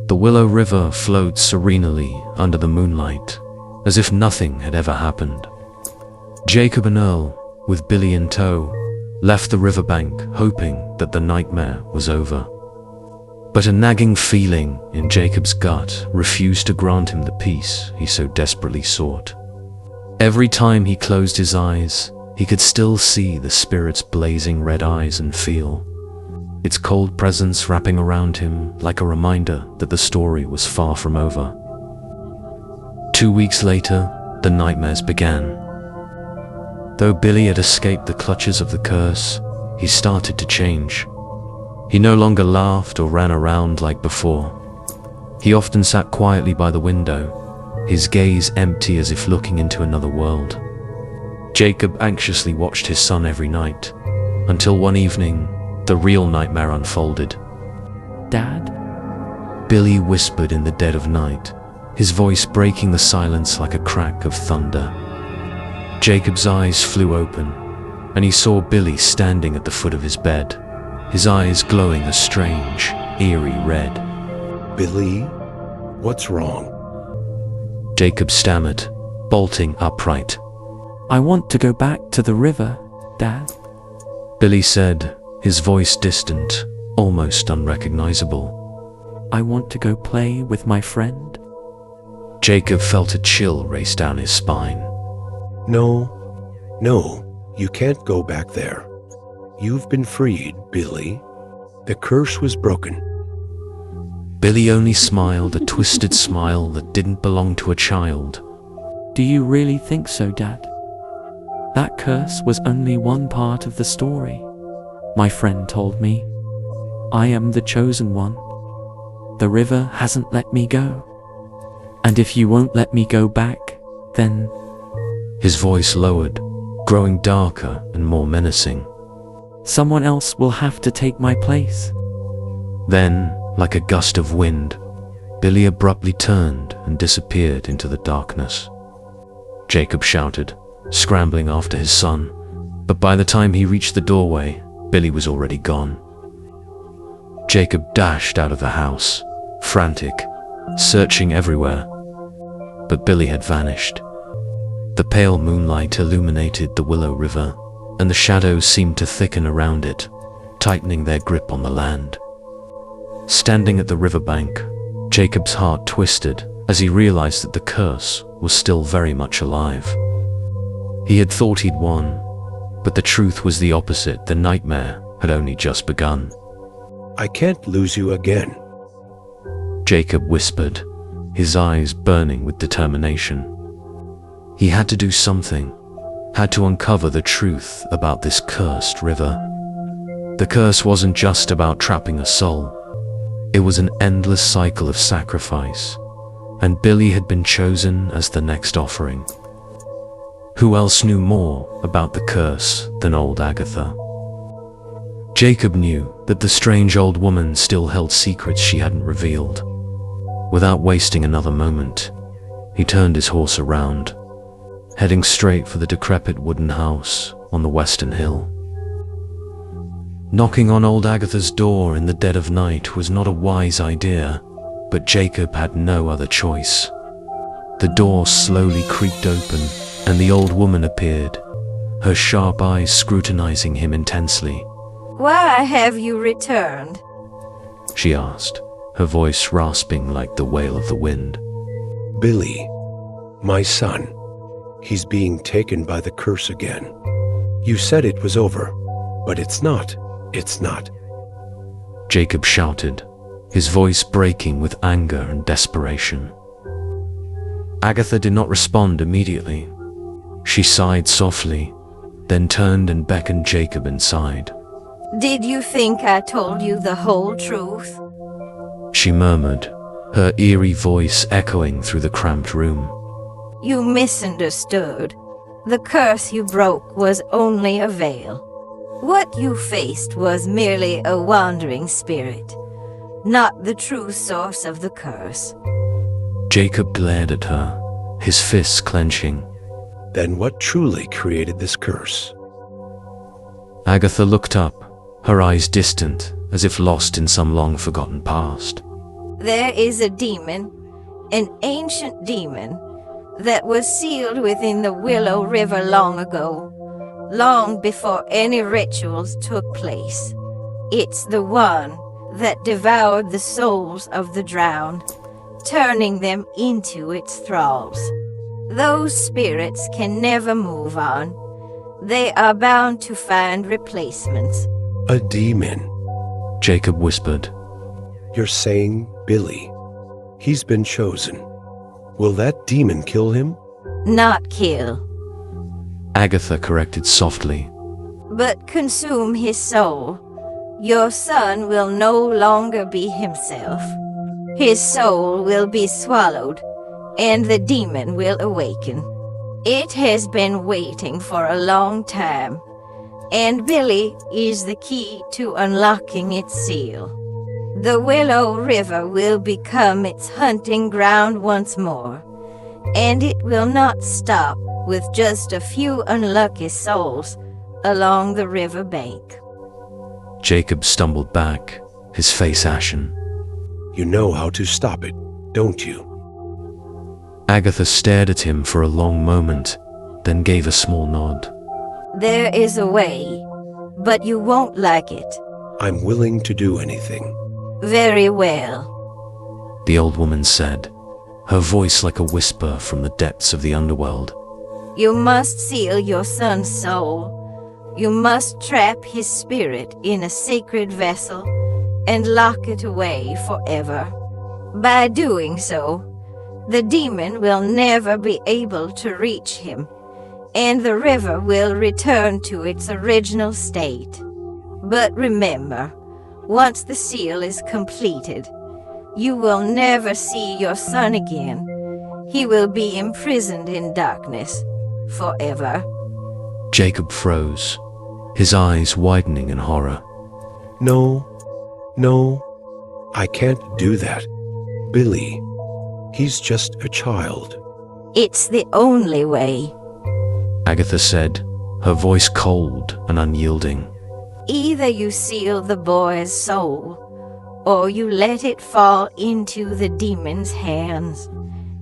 The Willow River flowed serenely under the moonlight, as if nothing had ever happened. Jacob and Earl, with Billy in tow, left the riverbank hoping that the nightmare was over. But a nagging feeling in Jacob's gut refused to grant him the peace he so desperately sought. Every time he closed his eyes, he could still see the spirit's blazing red eyes and feel its cold presence wrapping around him like a reminder that the story was far from over. 2 weeks later, the nightmares began. Though Billy had escaped the clutches of the curse, he started to change. He no longer laughed or ran around like before. He often sat quietly by the window, his gaze empty as if looking into another world. Jacob anxiously watched his son every night, until one evening, the real nightmare unfolded. "Dad?" Billy whispered in the dead of night, his voice breaking the silence like a crack of thunder. Jacob's eyes flew open, and he saw Billy standing at the foot of his bed, his eyes glowing a strange, eerie red. "Billy, what's wrong?" Jacob stammered, bolting upright. "I want to go back to the river, Dad." Billy said, his voice distant, almost unrecognizable. "I want to go play with my friend." Jacob felt a chill race down his spine. No, you can't go back there. You've been freed, Billy. The curse was broken. Billy only smiled, a twisted smile that didn't belong to a child. "Do you really think so, Dad? That curse was only one part of the story. My friend told me. I am the chosen one. The river hasn't let me go. And if you won't let me go back, then..." His voice lowered, growing darker and more menacing. "Someone else will have to take my place." Then, like a gust of wind, Billy abruptly turned and disappeared into the darkness. Jacob shouted, scrambling after his son, but by the time he reached the doorway, Billy was already gone. Jacob dashed out of the house, frantic, searching everywhere, but Billy had vanished. The pale moonlight illuminated the Willow River, and the shadows seemed to thicken around it, tightening their grip on the land. Standing at the riverbank, Jacob's heart twisted as he realized that the curse was still very much alive. He had thought he'd won, but the truth was the opposite. The nightmare had only just begun. "I can't lose you again." Jacob whispered, his eyes burning with determination. He had to do something, had to uncover the truth about this cursed river. The curse wasn't just about trapping a soul. It was an endless cycle of sacrifice, and Billy had been chosen as the next offering. Who else knew more about the curse than old Agatha? Jacob knew that the strange old woman still held secrets she hadn't revealed. Without wasting another moment, he turned his horse around, heading straight for the decrepit wooden house on the western hill. Knocking on old Agatha's door in the dead of night was not a wise idea, but Jacob had no other choice. The door slowly creaked open, and the old woman appeared, her sharp eyes scrutinizing him intensely. "Why have you returned?" she asked, her voice rasping like the wail of the wind. "Billy, my son, he's being taken by the curse again. You said it was over, but it's not. It's not." Jacob shouted, his voice breaking with anger and desperation. Agatha did not respond immediately. She sighed softly, then turned and beckoned Jacob inside. "Did you think I told you the whole truth?" She murmured, her eerie voice echoing through the cramped room. "You misunderstood. The curse you broke was only a veil. What you faced was merely a wandering spirit, not the true source of the curse." Jacob glared at her, his fists clenching. "Then what truly created this curse?" Agatha looked up, her eyes distant, as if lost in some long-forgotten past. There is a demon, an ancient demon, that was sealed within the Willow River long ago, long before any rituals took place. It's the one that devoured the souls of the drowned, turning them into its thralls. Those spirits can never move on. They are bound to find replacements. A demon? Jacob whispered. You're saying Billy? He's been chosen. Will that demon kill him? Not kill, Agatha corrected softly. but consume his soul. Your son will no longer be himself. His soul will be swallowed, and the demon will awaken. It has been waiting for a long time, and Billy is the key to unlocking its seal. The Willow River will become its hunting ground once more, and it will not stop with just a few unlucky souls along the river bank. Jacob stumbled back, his face ashen. You know how to stop it, don't you? Agatha stared at him for a long moment, then gave a small nod. There is a way, but you won't like it. I'm willing to do anything. Very well. The old woman said, her voice like a whisper from the depths of the underworld. You must seal your son's soul. You must trap his spirit in a sacred vessel and lock it away forever. By doing so, the demon will never be able to reach him, and the river will return to its original state. But remember, once the seal is completed, you will never see your son again. He will be imprisoned in darkness forever. Jacob froze, his eyes widening in horror. No, I can't do that. Billy, he's just a child. It's the only way. Agatha said, her voice cold and unyielding. Either you seal the boy's soul, or you let it fall into the demon's hands,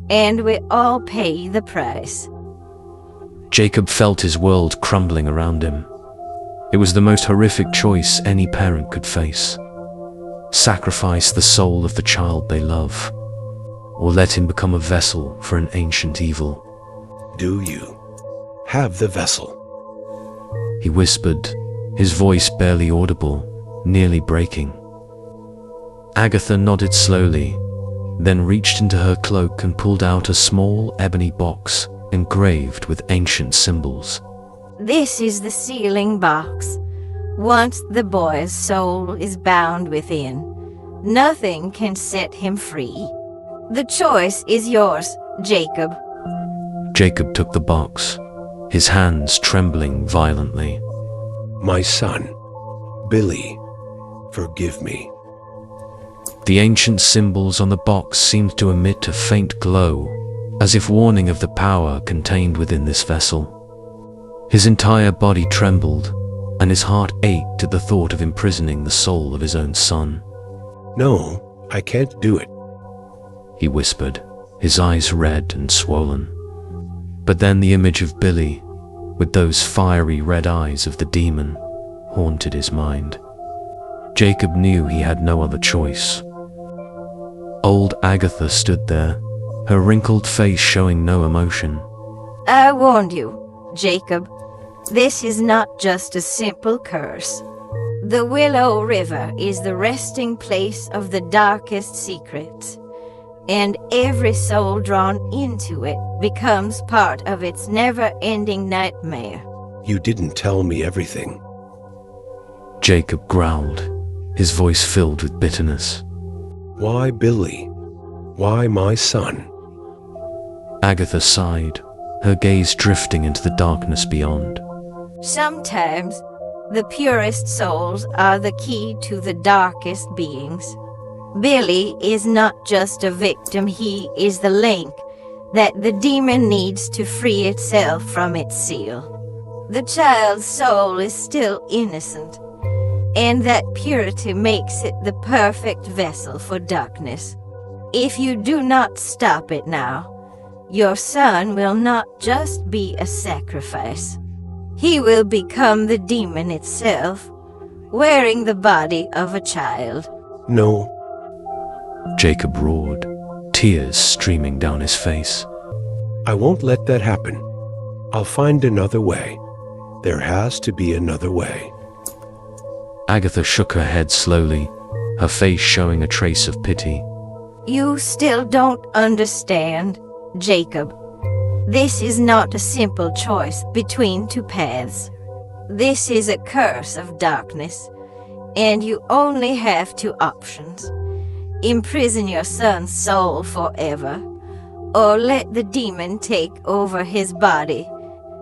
and we all pay the price. Jacob felt his world crumbling around him. It was the most horrific choice any parent could face. Sacrifice the soul of the child they love, or let him become a vessel for an ancient evil. Do you have the vessel? He whispered, his voice barely audible, nearly breaking. Agatha nodded slowly, then reached into her cloak and pulled out a small ebony box engraved with ancient symbols. This is the sealing box. Once the boy's soul is bound within, nothing can set him free. The choice is yours, Jacob. Jacob took the box, his hands trembling violently. My son, Billy, forgive me. The ancient symbols on the box seemed to emit a faint glow, as if warning of the power contained within this vessel. His entire body trembled, and his heart ached at the thought of imprisoning the soul of his own son. No, I can't do it. He whispered, his eyes red and swollen. But then the image of Billy, with those fiery red eyes of the demon, haunted his mind. Jacob knew he had no other choice. Old Agatha stood there, her wrinkled face showing no emotion. I warned you, Jacob. This is not just a simple curse. The Willow River is the resting place of the darkest secrets, and every soul drawn into it becomes part of its never-ending nightmare. You didn't tell me everything. Jacob growled, his voice filled with bitterness. Why Billy? Why my son? Agatha sighed, her gaze drifting into the darkness beyond. Sometimes, the purest souls are the key to the darkest beings. Billy is not just a victim, he is the link that the demon needs to free itself from its seal. The child's soul is still innocent, and that purity makes it the perfect vessel for darkness. If you do not stop it now, your son will not just be a sacrifice. He will become the demon itself, wearing the body of a child. No, Jacob roared, tears streaming down his face. I won't let that happen. I'll find another way. There has to be another way. Agatha shook her head slowly, her face showing a trace of pity. You still don't understand, Jacob. This is not a simple choice between two paths. This is a curse of darkness, and you only have two options. Imprison your son's soul forever, or let the demon take over his body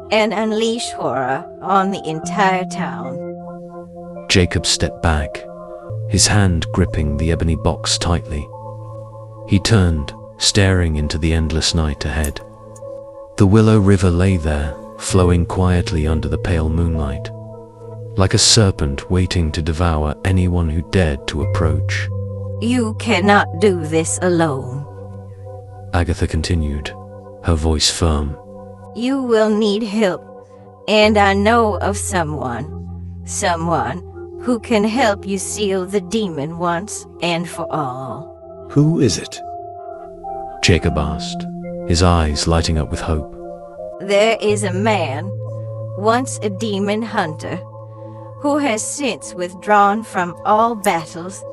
and unleash horror on the entire town. Jacob stepped back, his hand gripping the ebony box tightly. He turned, staring into the endless night ahead. The Willow River lay there, flowing quietly under the pale moonlight, like a serpent waiting to devour anyone who dared to approach. You cannot do this alone. Agatha continued, her voice firm. You will need help, and I know of someone who can help you seal the demon once and for all. Who is it? Jacob asked, his eyes lighting up with hope. There is a man, once a demon hunter, who has since withdrawn from all battles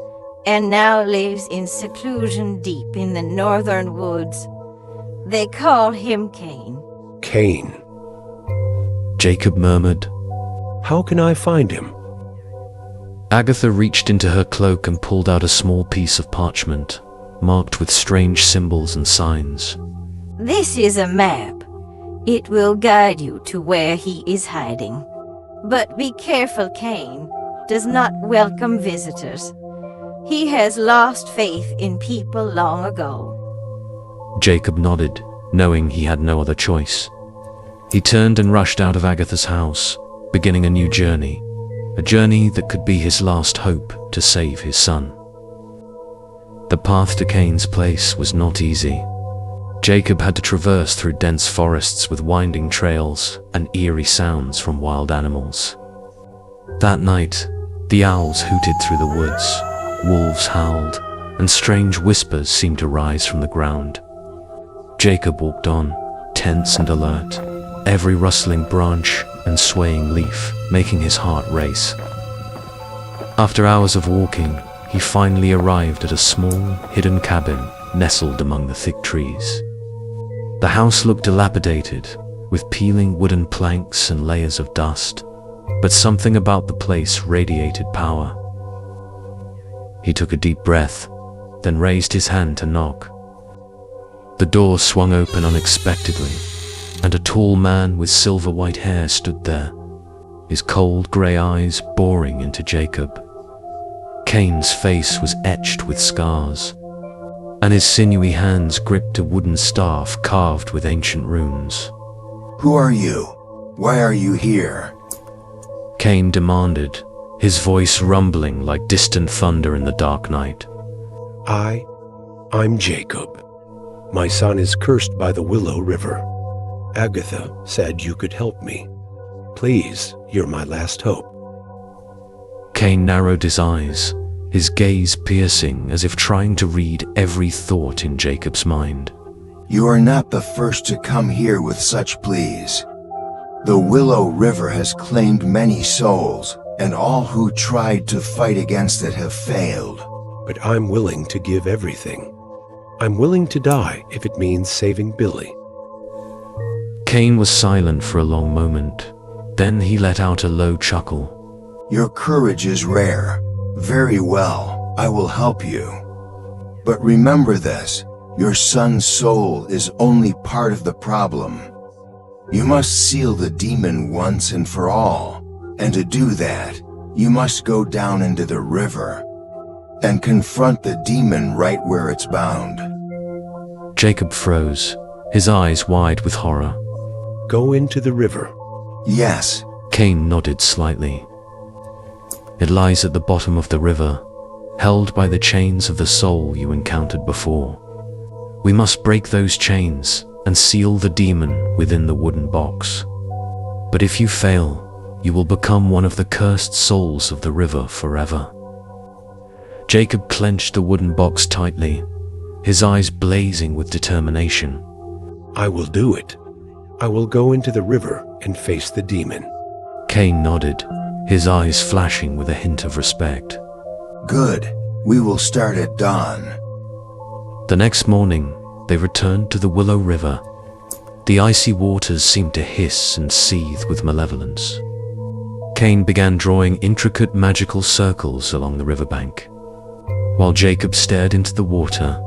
and now lives in seclusion deep in the northern woods. They call him Cain. Cain. Jacob murmured. How can I find him? Agatha reached into her cloak and pulled out a small piece of parchment, marked with strange symbols and signs. This is a map. It will guide you to where he is hiding. But be careful, Cain does not welcome visitors. He has lost faith in people long ago. Jacob nodded, knowing he had no other choice. He turned and rushed out of Agatha's house, beginning a new journey, a journey that could be his last hope to save his son. The path to Cain's place was not easy. Jacob had to traverse through dense forests with winding trails and eerie sounds from wild animals. That night, the owls hooted through the woods, wolves howled, and strange whispers seemed to rise from the ground. Jacob walked on, tense and alert, every rustling branch and swaying leaf making his heart race. After hours of walking, he finally arrived at a small, hidden cabin nestled among the thick trees. The house looked dilapidated, with peeling wooden planks and layers of dust, but something about the place radiated power. He took a deep breath, then raised his hand to knock. The door swung open unexpectedly, and a tall man with silver-white hair stood there, his cold grey eyes boring into Jacob. Cain's face was etched with scars, and his sinewy hands gripped a wooden staff carved with ancient runes. Who are you? Why are you here? Cain demanded, his voice rumbling like distant thunder in the dark night. I'm Jacob. My son is cursed by the Willow River. Agatha said you could help me. Please, you're my last hope. Cain narrowed his eyes, his gaze piercing as if trying to read every thought in Jacob's mind. You are not the first to come here with such pleas. The Willow River has claimed many souls, and all who tried to fight against it have failed. But I'm willing to give everything. I'm willing to die if it means saving Billy. Cain was silent for a long moment. Then he let out a low chuckle. Your courage is rare. Very well, I will help you. But remember this, your son's soul is only part of the problem. You must seal the demon once and for all, and to do that, you must go down into the river and confront the demon right where it's bound. Jacob froze, his eyes wide with horror. Go into the river. Yes. Cain nodded slightly. It lies at the bottom of the river, held by the chains of the soul you encountered before. We must break those chains and seal the demon within the wooden box. But if you fail, you will become one of the cursed souls of the river forever." Jacob clenched the wooden box tightly, his eyes blazing with determination. "I will do it. I will go into the river and face the demon." Cain nodded, his eyes flashing with a hint of respect. Good. We will start at dawn. The next morning, they returned to the Willow River. The icy waters seemed to hiss and seethe with malevolence. Cain began drawing intricate magical circles along the riverbank, while Jacob stared into the water,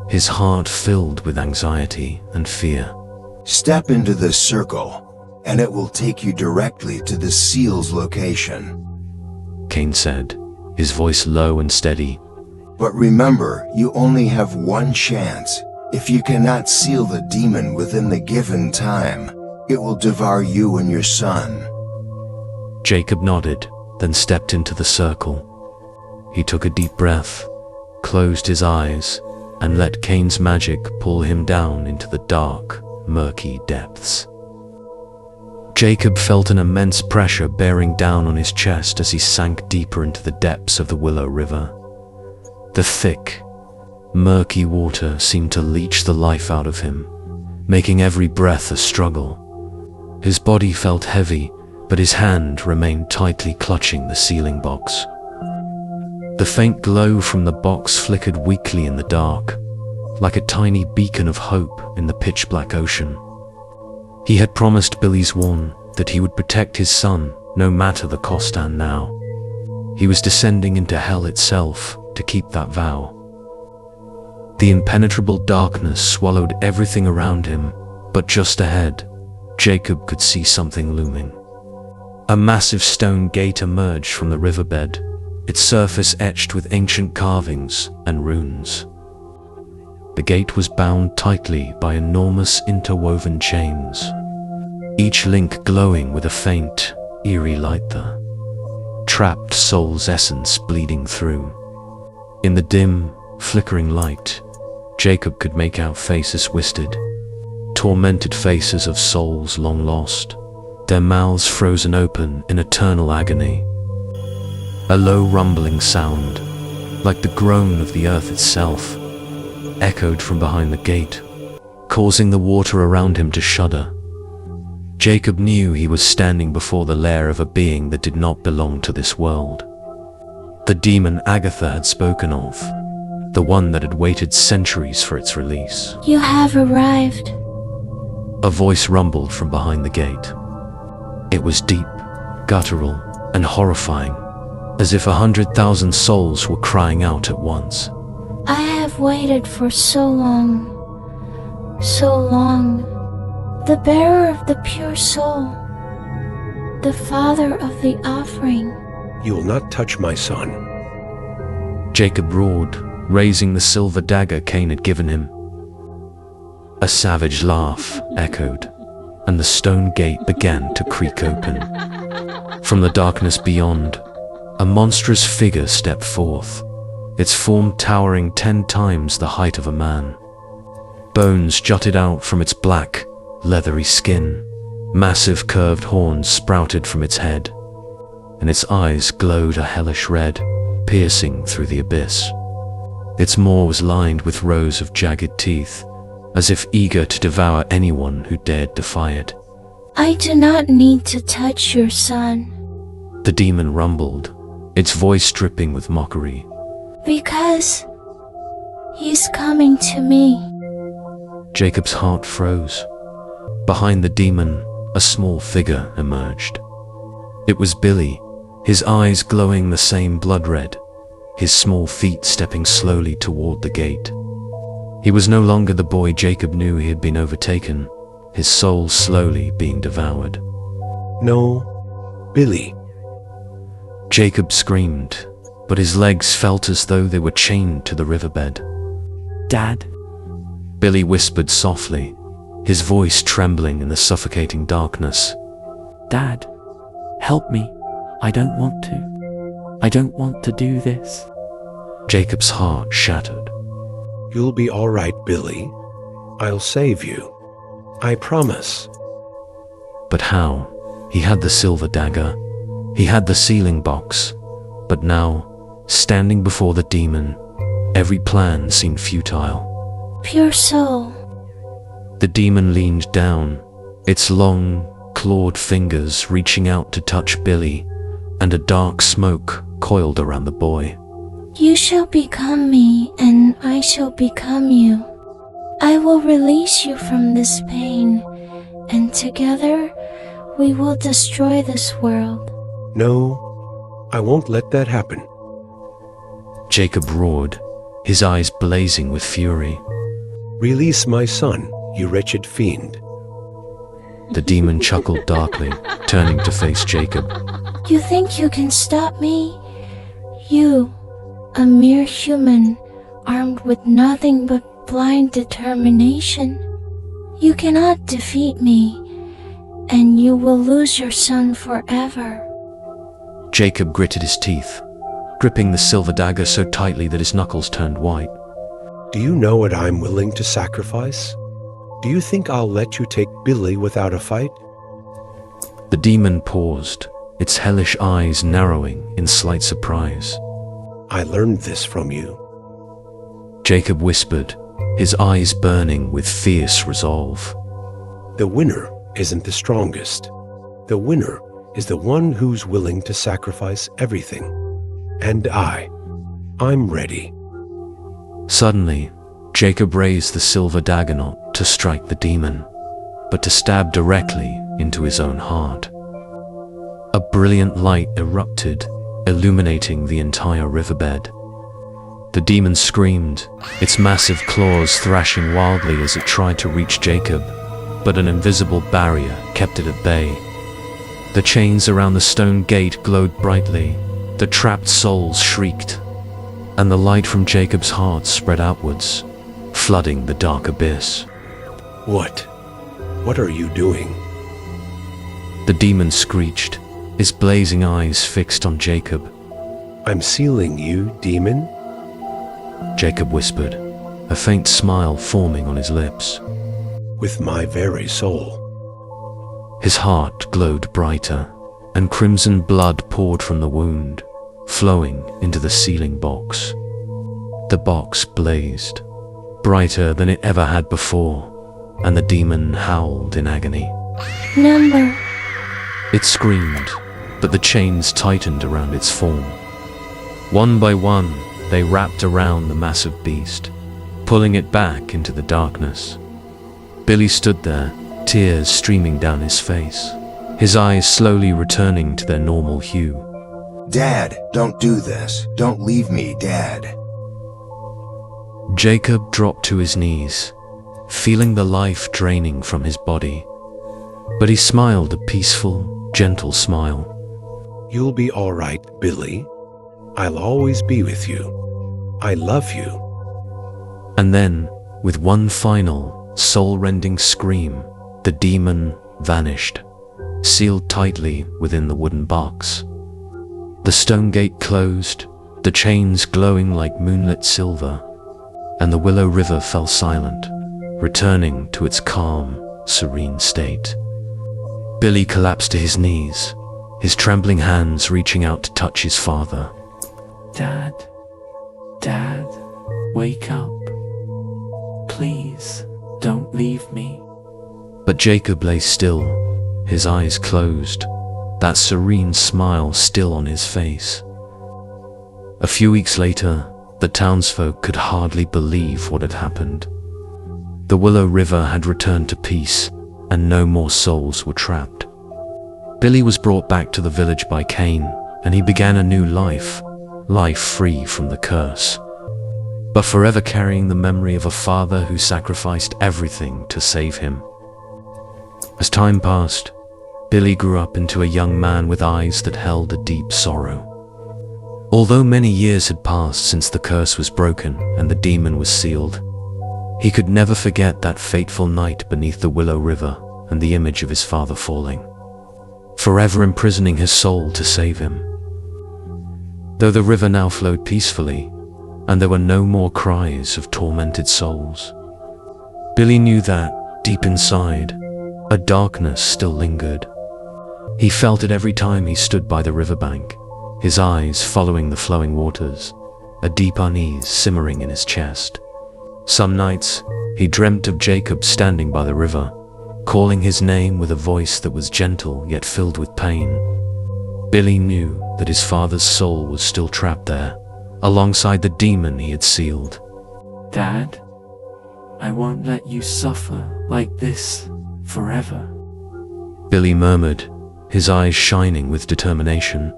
his heart filled with anxiety and fear. Step into this circle, and it will take you directly to the seal's location. Cain said, his voice low and steady. But remember, you only have one chance. If you cannot seal the demon within the given time, it will devour you and your son. Jacob nodded, then stepped into the circle. He took a deep breath, closed his eyes, and let Cain's magic pull him down into the dark, murky depths. Jacob felt an immense pressure bearing down on his chest as he sank deeper into the depths of the Willow River. The thick, murky water seemed to leach the life out of him, making every breath a struggle. His body felt heavy, but his hand remained tightly clutching the sealing box. The faint glow from the box flickered weakly in the dark, like a tiny beacon of hope in the pitch-black ocean. He had promised Billy Swan that he would protect his son, no matter the cost, and now he was descending into hell itself to keep that vow. The impenetrable darkness swallowed everything around him, but just ahead, Jacob could see something looming. A massive stone gate emerged from the riverbed, its surface etched with ancient carvings and runes. The gate was bound tightly by enormous interwoven chains, each link glowing with a faint, eerie light, the trapped soul's essence bleeding through. In the dim, flickering light, Jacob could make out faces twisted, tormented faces of souls long lost, their mouths frozen open in eternal agony. A low rumbling sound, like the groan of the earth itself, echoed from behind the gate, causing the water around him to shudder. Jacob knew he was standing before the lair of a being that did not belong to this world. The demon Agatha had spoken of, the one that had waited centuries for its release. You have arrived. A voice rumbled from behind the gate. It was deep, guttural, and horrifying, as if 100,000 souls were crying out at once. I have waited for so long. So long. The bearer of the pure soul. The father of the offering. You will not touch my son. Jacob roared, raising the silver dagger Cain had given him. A savage laugh echoed, and the stone gate began to creak open. From the darkness beyond, a monstrous figure stepped forth, its form towering 10 times the height of a man. Bones jutted out from its black, leathery skin, massive curved horns sprouted from its head, and its eyes glowed a hellish red, piercing through the abyss. Its maw was lined with rows of jagged teeth, as if eager to devour anyone who dared defy it. I do not need to touch your son. The demon rumbled, its voice dripping with mockery. Because he's coming to me. Jacob's heart froze. Behind the demon, a small figure emerged. It was Billy, his eyes glowing the same blood red, his small feet stepping slowly toward the gate. He was no longer the boy Jacob knew. He had been overtaken, his soul slowly being devoured. No, Billy. Jacob screamed, but his legs felt as though they were chained to the riverbed. Dad? Billy whispered softly, his voice trembling in the suffocating darkness. Dad, help me. I don't want to. I don't want to do this. Jacob's heart shattered. You'll be all right, Billy. I'll save you. I promise. But how? He had the silver dagger. He had the sealing box. But now, standing before the demon, every plan seemed futile. Pure soul. The demon leaned down, its long, clawed fingers reaching out to touch Billy, and a dark smoke coiled around the boy. You shall become me, and I shall become you. I will release you from this pain, and together we will destroy this world. No, I won't let that happen. Jacob roared, his eyes blazing with fury. Release my son, you wretched fiend. The demon chuckled darkly, turning to face Jacob. You think you can stop me? You, a mere human, armed with nothing but blind determination. You cannot defeat me, and you will lose your son forever. Jacob gritted his teeth, gripping the silver dagger so tightly that his knuckles turned white. Do you know what I'm willing to sacrifice? Do you think I'll let you take Billy without a fight? The demon paused, its hellish eyes narrowing in slight surprise. I learned this from you. Jacob whispered, his eyes burning with fierce resolve. The winner isn't the strongest. The winner is the one who's willing to sacrifice everything. And I'm ready. Suddenly, Jacob raised the silver dagger not to strike the demon, but to stab directly into his own heart. A brilliant light erupted, illuminating the entire riverbed. The demon screamed, its massive claws thrashing wildly as it tried to reach Jacob, but an invisible barrier kept it at bay. The chains around the stone gate glowed brightly, the trapped souls shrieked, and the light from Jacob's heart spread outwards, flooding the dark abyss. What? What are you doing? The demon screeched, his blazing eyes fixed on Jacob. I'm sealing you, demon. Jacob whispered, a faint smile forming on his lips. With my very soul. His heart glowed brighter, and crimson blood poured from the wound, flowing into the sealing box. The box blazed, brighter than it ever had before, and the demon howled in agony. Number. It screamed, but the chains tightened around its form. One by one, they wrapped around the massive beast, pulling it back into the darkness. Billy stood there, tears streaming down his face, his eyes slowly returning to their normal hue. Dad, don't do this. Don't leave me, Dad. Jacob dropped to his knees, feeling the life draining from his body. But he smiled a peaceful, gentle smile. You'll be all right, Billy. I'll always be with you. I love you. And then, with one final, soul-rending scream, the demon vanished, sealed tightly within the wooden box. The stone gate closed, the chains glowing like moonlit silver, and the Willow River fell silent, returning to its calm, serene state. Billy collapsed to his knees, his trembling hands reaching out to touch his father. Dad, wake up. Please, don't leave me. But Jacob lay still, his eyes closed, that serene smile still on his face. A few weeks later, the townsfolk could hardly believe what had happened. The Willow River had returned to peace, and no more souls were trapped. Billy was brought back to the village by Cain, and he began a new life free from the curse, but forever carrying the memory of a father who sacrificed everything to save him. As time passed, Billy grew up into a young man with eyes that held a deep sorrow. Although many years had passed since the curse was broken and the demon was sealed, he could never forget that fateful night beneath the Willow River and the image of his father falling, forever imprisoning his soul to save him. Though the river now flowed peacefully, and there were no more cries of tormented souls, Billy knew that, deep inside, a darkness still lingered. He felt it every time he stood by the riverbank, his eyes following the flowing waters, a deep unease simmering in his chest. Some nights, he dreamt of Jacob standing by the river, calling his name with a voice that was gentle yet filled with pain. Billy knew that his father's soul was still trapped there, alongside the demon he had sealed. Dad, I won't let you suffer like this forever. Billy murmured, his eyes shining with determination.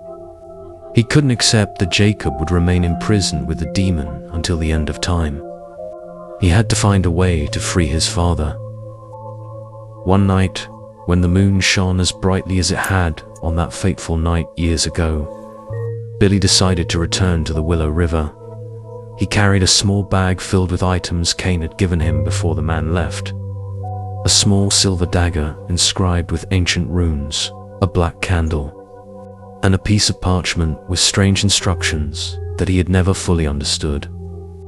He couldn't accept that Jacob would remain imprisoned with the demon until the end of time. He had to find a way to free his father. One night, when the moon shone as brightly as it had on that fateful night years ago, Billy decided to return to the Willow River. He carried a small bag filled with items Cain had given him before the man left. A small silver dagger inscribed with ancient runes, a black candle, and a piece of parchment with strange instructions that he had never fully understood.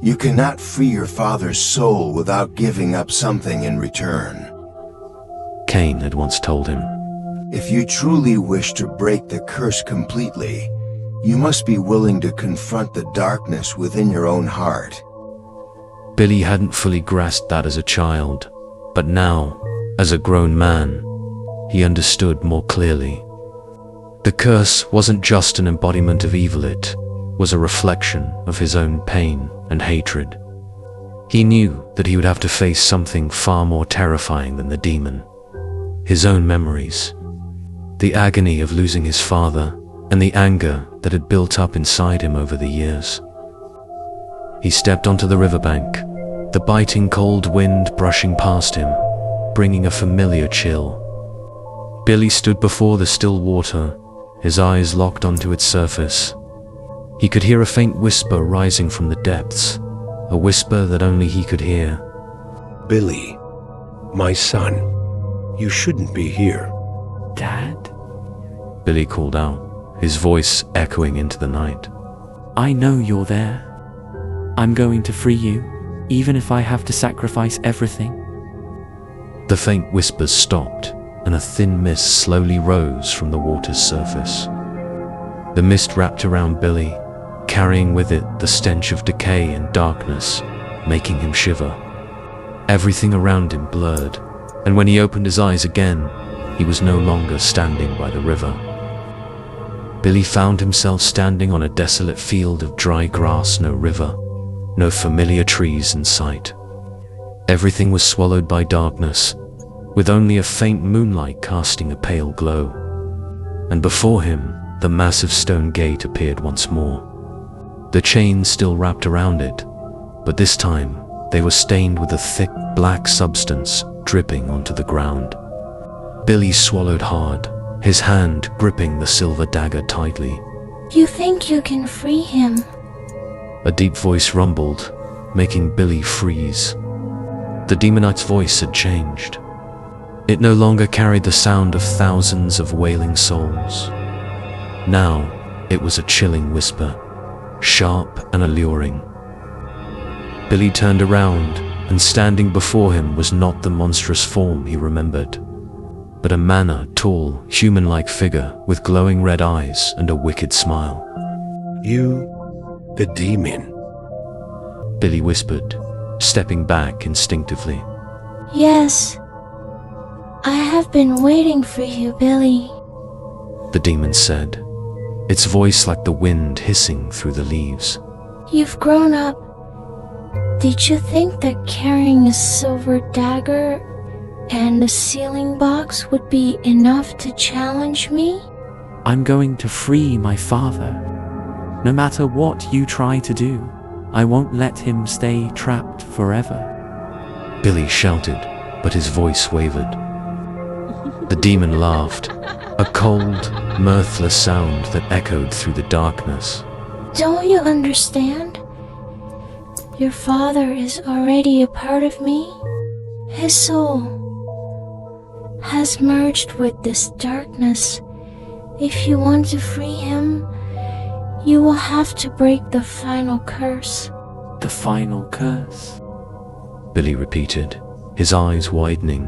You cannot free your father's soul without giving up something in return. Cain had once told him. If you truly wish to break the curse completely, you must be willing to confront the darkness within your own heart. Billy hadn't fully grasped that as a child, but now, as a grown man, he understood more clearly. The curse wasn't just an embodiment of evil, it was a reflection of his own pain and hatred. He knew that he would have to face something far more terrifying than the demon. His own memories, the agony of losing his father, and the anger that had built up inside him over the years. He stepped onto the riverbank, the biting cold wind brushing past him, bringing a familiar chill. Billy stood before the still water, his eyes locked onto its surface. He could hear a faint whisper rising from the depths, a whisper that only he could hear. Billy, my son, you shouldn't be here. Dad? Billy called out, his voice echoing into the night. I know you're there. I'm going to free you, even if I have to sacrifice everything. The faint whispers stopped, and a thin mist slowly rose from the water's surface. The mist wrapped around Billy, carrying with it the stench of decay and darkness, making him shiver. Everything around him blurred, and when he opened his eyes again, he was no longer standing by the river. Billy found himself standing on a desolate field of dry grass, no river, no familiar trees in sight. Everything was swallowed by darkness, with only a faint moonlight casting a pale glow. And before him, the massive stone gate appeared once more. The chains still wrapped around it, but this time they were stained with a thick black substance dripping onto the ground. Billy swallowed hard, his hand gripping the silver dagger tightly. You think you can free him? A deep voice rumbled, making Billy freeze. The demonite's voice had changed. It no longer carried the sound of thousands of wailing souls. Now, it was a chilling whisper, sharp and alluring. Billy turned around, and standing before him was not the monstrous form he remembered, but a manner, tall, human-like figure with glowing red eyes and a wicked smile. You, the demon. Billy whispered, stepping back instinctively. Yes. I have been waiting for you, Billy. The demon said, its voice like the wind hissing through the leaves. You've grown up. Did you think that carrying a silver dagger and a sealing box would be enough to challenge me? I'm going to free my father. No matter what you try to do, I won't let him stay trapped forever. Billy shouted, but his voice wavered. The demon laughed, a cold, mirthless sound that echoed through the darkness. Don't you understand? Your father is already a part of me. His soul has merged with this darkness. If you want to free him, you will have to break the final curse. The final curse? Billy repeated, his eyes widening.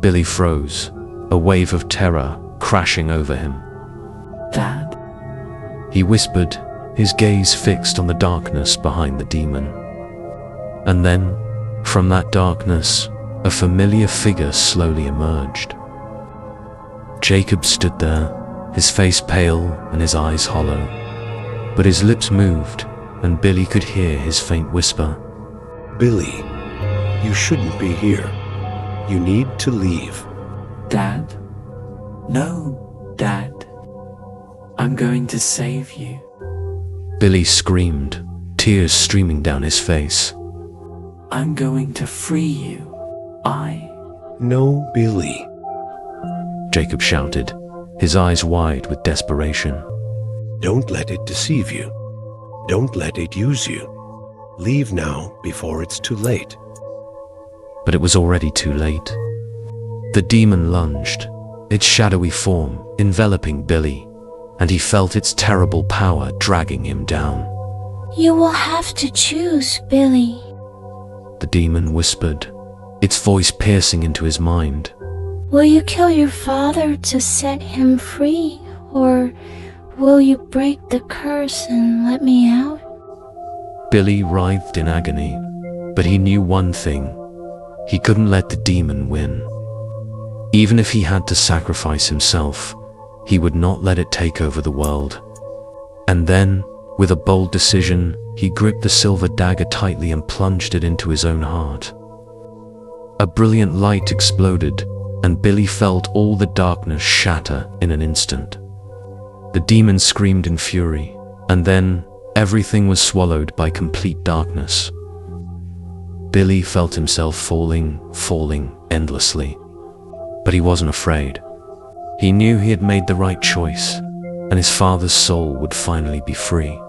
Billy froze, a wave of terror crashing over him. Dad, He whispered, his gaze fixed on the darkness behind the demon. And then, from that darkness, a familiar figure slowly emerged. Jacob stood there, his face pale and his eyes hollow. But his lips moved, and Billy could hear his faint whisper. Billy, you shouldn't be here. You need to leave. Dad. No, Dad. I'm going to save you. Billy screamed, tears streaming down his face. I'm going to free you. No, Billy. Jacob shouted, his eyes wide with desperation. Don't let it deceive you. Don't let it use you. Leave now before it's too late. But it was already too late. The demon lunged, its shadowy form enveloping Billy, and he felt its terrible power dragging him down. You will have to choose, Billy. The demon whispered, its voice piercing into his mind. Will you kill your father to set him free, or will you break the curse and let me out? Billy writhed in agony, but he knew one thing. He couldn't let the demon win. Even if he had to sacrifice himself, he would not let it take over the world. And then, with a bold decision, he gripped the silver dagger tightly and plunged it into his own heart. A brilliant light exploded, and Billy felt all the darkness shatter in an instant. The demon screamed in fury, and then everything was swallowed by complete darkness. Billy felt himself falling endlessly. But he wasn't afraid. He knew he had made the right choice, and his father's soul would finally be free.